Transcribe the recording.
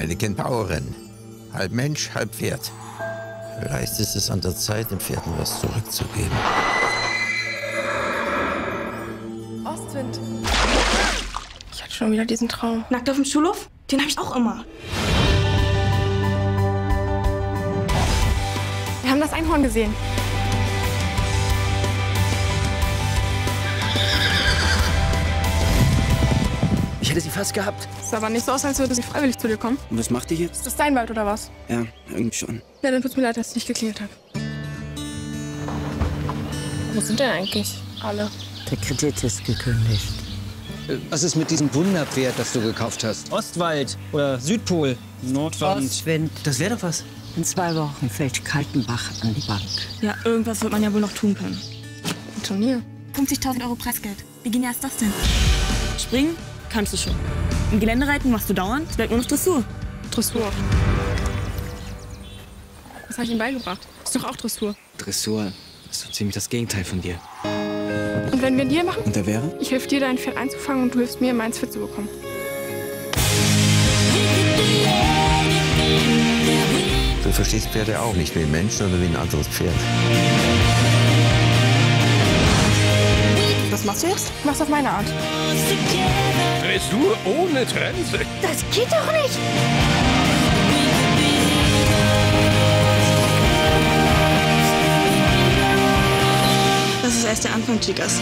Eine Kentaurin. Halb Mensch, halb Pferd. Vielleicht ist es an der Zeit, den Pferden was zurückzugeben. Ostwind. Ich hatte schon wieder diesen Traum. Nackt auf dem Schulhof? Den habe ich auch immer. Wir haben das Einhorn gesehen. Ich hätte sie fast gehabt. Es sah aber nicht so aus, als würde sie freiwillig zu dir kommen. Und was macht die jetzt? Ist das dein Wald oder was? Ja, irgendwie schon. Ja, dann tut's mir leid, dass ich nicht geklingelt habe. Wo sind denn eigentlich alle? Der Kredit ist gekündigt. Was ist mit diesem Wunderpferd, das du gekauft hast? Ostwald oder Südpol, Nordwand. Ostwind. Das wäre doch was. In 2 Wochen fällt Kaltenbach an die Bank. Ja, irgendwas wird man ja wohl noch tun können. Ein Turnier. 50.000 Euro Preisgeld. Wie genial ist das denn? Springen kannst du schon. Im Geländereiten machst du dauernd. Es bleibt nur noch Dressur. Dressur. Was habe ich ihm beigebracht? Ist doch auch Dressur. Dressur ist so ziemlich das Gegenteil von dir. Und wenn wir einen Deal machen? Und der wäre? Ich helfe dir, dein Pferd einzufangen und du hilfst mir, meins fit zu bekommen. Du verstehst Pferde auch nicht wie ein Mensch, sondern wie ein anderes Pferd. Was machst du jetzt? Mach's auf meine Art. Dressur ohne Trense. Das geht doch nicht! Das ist erst der Anfang, Chicas.